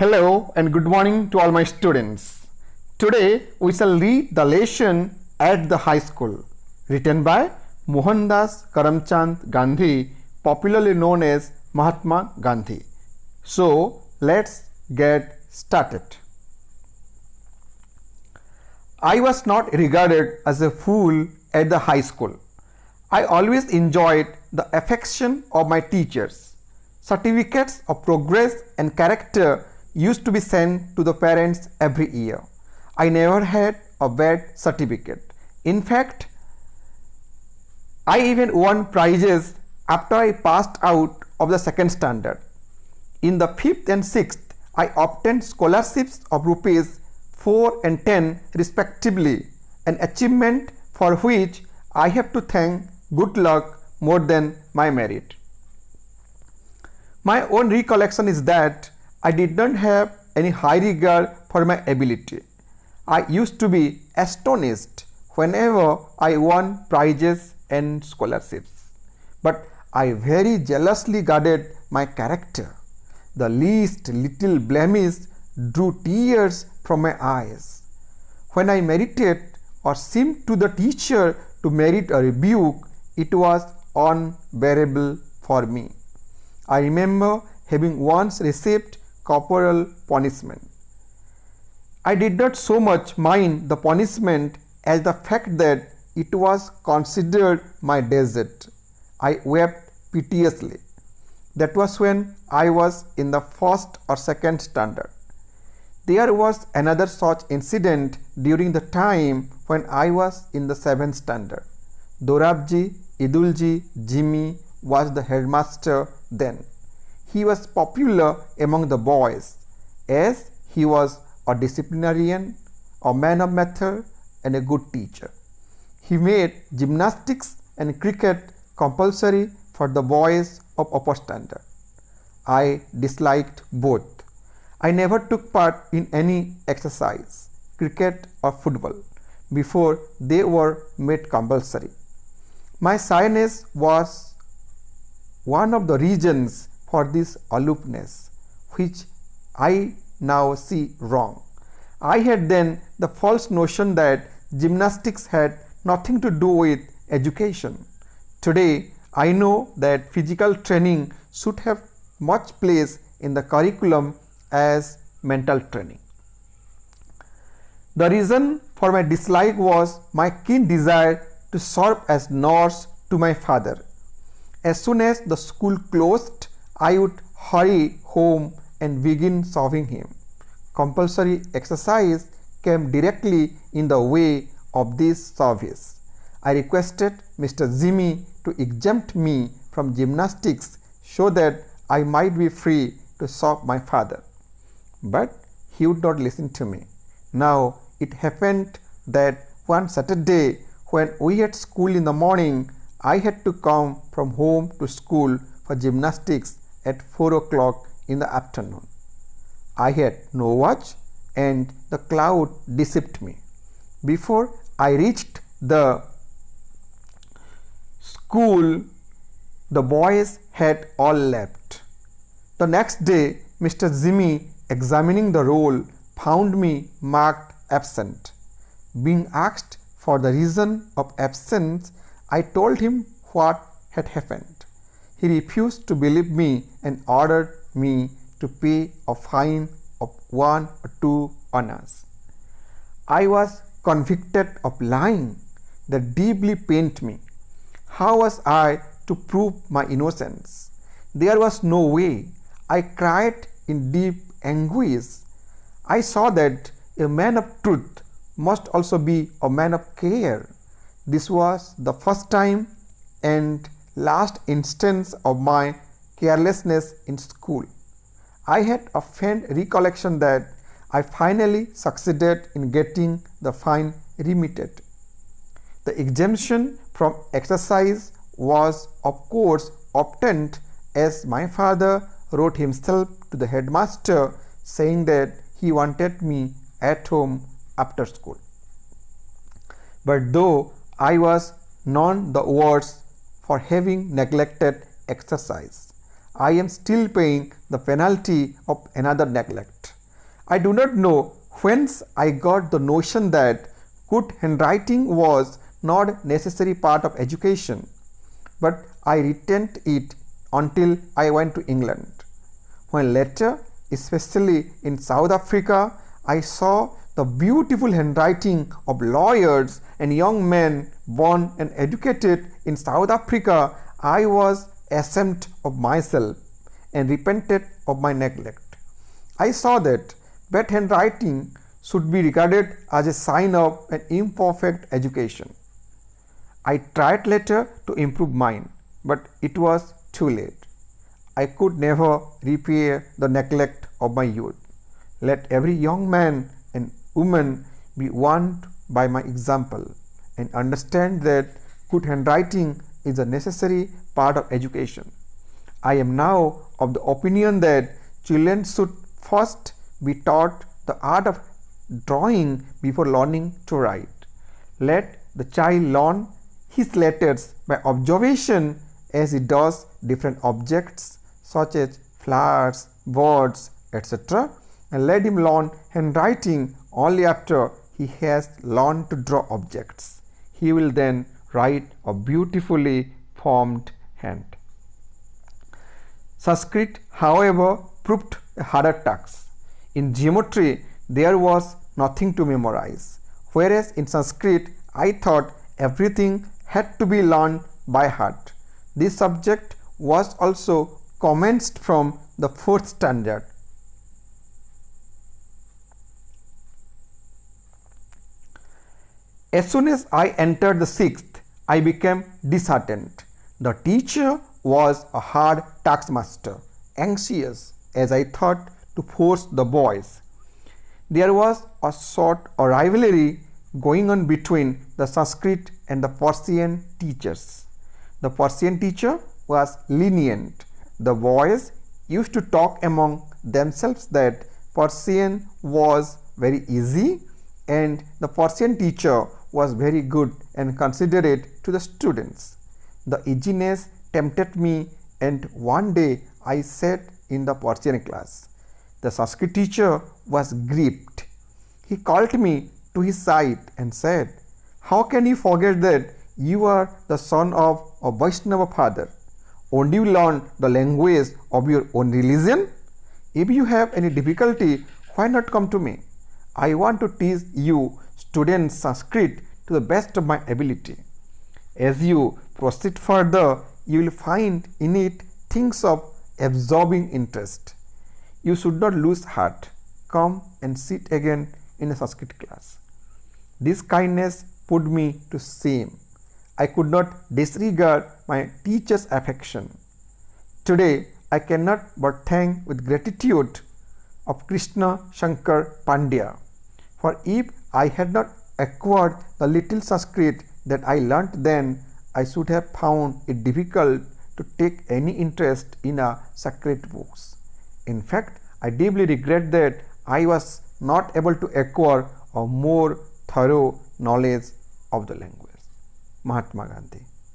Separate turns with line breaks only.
Hello and good morning to all my students. Today we shall read the lesson at the high school written by Mohandas Karamchand Gandhi, popularly known as Mahatma Gandhi. So let's get started. I was not regarded as a fool at the high school. I always enjoyed the affection of my teachers. Certificates of progress and character used to be sent to the parents every year. I never had a bad certificate. In fact, I even won prizes after I passed out of the second standard. In the 5th and 6th, I obtained scholarships of rupees 4 and 10 respectively, an achievement for which I have to thank good luck more than my merit. My own recollection is that I did not have any high regard for my ability. I used to be astonished whenever I won prizes and scholarships. But I very jealously guarded my character. The least little blemish drew tears from my eyes. When I merited or seemed to the teacher to merit a rebuke, it was unbearable for me. I remember having once received corporal punishment. I did not so much mind the punishment as the fact that it was considered my desert. I wept piteously. That was when I was in the 1st or 2nd standard. There was another such incident during the time when I was in the 7th standard. Dorabji Idulji Jimmy was the headmaster then. He was popular among the boys as he was a disciplinarian, a man of method and a good teacher. He made gymnastics and cricket compulsory for the boys of upper standard. I disliked both. I never took part in any exercise, cricket or football, before they were made compulsory. My shyness was one of the reasons for this aloofness, which I now see wrong. I had then the false notion that gymnastics had nothing to do with education. Today, I know that physical training should have much place in the curriculum as mental training. The reason for my dislike was my keen desire to serve as nurse to my father. As soon as the school closed, I would hurry home and begin serving him. Compulsory exercise came directly in the way of this service. I requested Mr. Jimmy to exempt me from gymnastics so that I might be free to serve my father. But he would not listen to me. Now it happened that one Saturday when we had school in the morning, I had to come from home to school for gymnastics at 4 o'clock in the afternoon. I had no watch and the cloud deceived me. Before I reached the school, the boys had all left. The next day, Mr. Jimmy, examining the roll, found me marked absent. Being asked for the reason of absence, I told him what had happened. He refused to believe me and ordered me to pay a fine of 1 or 2 annas. I was convicted of lying. That deeply pained me. How was I to prove my innocence? There was no way. I cried in deep anguish. I saw that a man of truth must also be a man of care. This was the first time and last instance of my carelessness in school. I had a faint recollection that I finally succeeded in getting the fine remitted. The exemption from exercise was of course obtained as my father wrote himself to the headmaster saying that he wanted me at home after school. But though I was none the worse for having neglected exercise, I am still paying the penalty of another neglect. I do not know whence I got the notion that good handwriting was not necessary part of education, but I retained it until I went to England. When later, especially in South Africa, I saw the beautiful handwriting of lawyers and young men born and educated in South Africa, I was ashamed of myself and repented of my neglect. I saw that bad handwriting should be regarded as a sign of an imperfect education. I tried later to improve mine, but it was too late. I could never repay the neglect of my youth. Let every young man and woman be warned by my example and understand that good handwriting is a necessary part of education. I am now of the opinion that children should first be taught the art of drawing before learning to write. Let the child learn his letters by observation as he does different objects such as flowers, birds, etc. and let him learn handwriting only after he has learned to draw objects. He will then write a beautifully formed hand. Sanskrit, however, proved a harder task. In geometry, there was nothing to memorize, whereas in Sanskrit, I thought everything had to be learned by heart. This subject was also commenced from the 4th standard. As soon as I entered the 6th, I became disheartened. The teacher was a hard taskmaster, anxious, as I thought, to force the boys. There was a sort of rivalry going on between the Sanskrit and the Persian teachers. The Persian teacher was lenient. The boys used to talk among themselves that Persian was very easy and the Persian teacher was very good and considerate to the students. The easiness tempted me and one day I sat in the Persian class. The Sanskrit teacher was grieved. He called me to his side and said, "How can you forget that you are the son of a Vaishnava father? Won't you learn the language of your own religion? If you have any difficulty, why not come to me? I want to teach you students Sanskrit to the best of my ability. As you proceed further, you will find in it things of absorbing interest. You should not lose heart. Come and sit again in a Sanskrit class." This kindness put me to shame. I could not disregard my teacher's affection. Today, I cannot but thank with gratitude of Krishna Shankar Pandya, for if I had not acquired the little Sanskrit that I learnt then, I should have found it difficult to take any interest in sacred books. In fact, I deeply regret that I was not able to acquire a more thorough knowledge of the language. Mahatma Gandhi.